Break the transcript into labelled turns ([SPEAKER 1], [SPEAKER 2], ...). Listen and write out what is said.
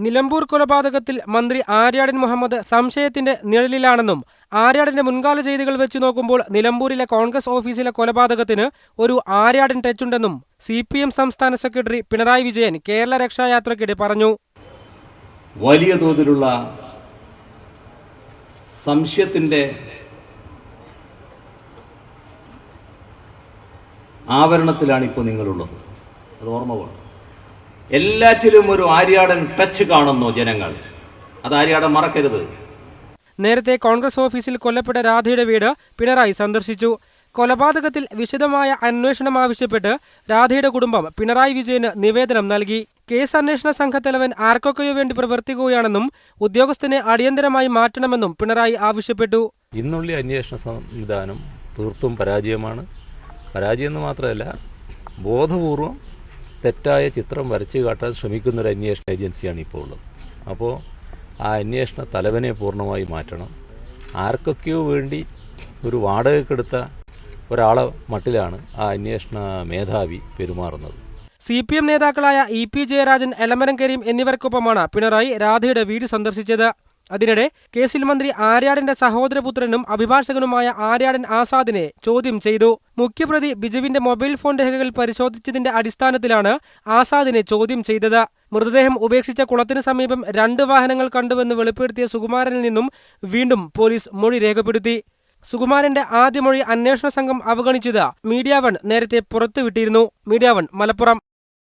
[SPEAKER 1] നിലമ്പൂർ കൊലപാതകത്തിൽ മന്ത്രി ആര്യാടൻ മുഹമ്മദ് സംശയത്തിന്റെ നിഴലിലാണെന്നും ആര്യാടന്റെ മുൻകാല ചെയ്തികൾ വെച്ച് നോക്കുമ്പോൾ നിലമ്പൂരിലെ കോൺഗ്രസ് ഓഫീസിലെ കൊലപാതകത്തിന് ഒരു ആര്യാടൻ ടച്ചുണ്ടെന്നും CPM സംസ്ഥാന സെക്രട്ടറി പിണറായി വിജയൻ കേരള രക്ഷായാത്രയ്ക്കിടെ പറഞ്ഞു.
[SPEAKER 2] വലിയ തോതിലുള്ള സംശയത്തിന്റെ ആവരണത്തിലാണ് ഇപ്പോൾ നിങ്ങളുള്ളത്. അത് ഓർമ്മ വേണം. എല്ലാറ്റിലും ഒരു ആര്യാടൻ ടച്ച് കാണുന്നു ജനങ്ങൾ. അത് ആര്യാടൻ മറക്കരുത്.
[SPEAKER 1] നേരത്തെ കോൺഗ്രസ് ഓഫീസിൽ കൊല്ലപ്പെട്ട രാധയുടെ വീട് പിണറായി സന്ദർശിച്ചു. കൊലപാതകത്തിൽ വിശദമായ അന്വേഷണം ആവശ്യപ്പെട്ട് രാധയുടെ കുടുംബം പിണറായി വിജയന് നിവേദനം നൽകി. കേസ് അന്വേഷണ സംഘത്തലവൻ ആർക്കൊക്കെയോ വേണ്ടി പ്രവർത്തിക്കുകയാണെന്നും ഉദ്യോഗസ്ഥനെ അടിയന്തരമായി മാറ്റണമെന്നും പിണറായി ആവശ്യപ്പെട്ടു.
[SPEAKER 3] ഇന്നുള്ള അന്വേഷണ സംവിധാനം തീർത്തും പരാജയമാണ്. പരാജയം എന്ന് മാത്രമല്ല, ബോധപൂർവം തെറ്റായ ചിത്രം വരച്ചു കാട്ടാൻ ശ്രമിക്കുന്നൊരു അന്വേഷണ ഏജൻസിയാണ് ഇപ്പോൾ ഉള്ളത്. അപ്പോൾ ആ അന്വേഷണ തലവനെ പൂർണ്ണമായി മാറ്റണം. ആർക്കൊക്കെയോ വേണ്ടി ഒരു വാടകയ്ക്കെടുത്ത ഒരാളെ മട്ടിലാണ് ആ അന്വേഷണ മേധാവി പെരുമാറുന്നത്.
[SPEAKER 1] CPM നേതാക്കളായ EP ജയരാജൻ, എളമരം കരീം എന്നിവർക്കൊപ്പമാണ് പിണറായി രാധയുടെ വീട് സന്ദർശിച്ചത്. അതിനിടെ കേസിൽ മന്ത്രി ആര്യാടന്റെ സഹോദരപുത്രനും അഭിഭാഷകനുമായ ആര്യാടൻ ആസാദിനെ ചോദ്യം ചെയ്തു. മുഖ്യപ്രതി ബിജുവിന്റെ മൊബൈൽ ഫോൺ രേഖകൾ പരിശോധിച്ചതിന്റെ അടിസ്ഥാനത്തിലാണ് ആസാദിനെ ചോദ്യം ചെയ്തത്. മൃതദേഹം ഉപേക്ഷിച്ച കുളത്തിന് സമീപം 2 വാഹനങ്ങൾ കണ്ടുവെന്ന് വെളിപ്പെടുത്തിയ സുകുമാരനിൽ നിന്നും വീണ്ടും പോലീസ് മൊഴി രേഖപ്പെടുത്തി. സുകുമാരന്റെ ആദ്യ മൊഴി അന്വേഷണ സംഘം അവഗണിച്ചത് മീഡിയ 1 നേരത്തെ പുറത്തുവിട്ടിരുന്നു. മീഡിയ 1 മലപ്പുറം.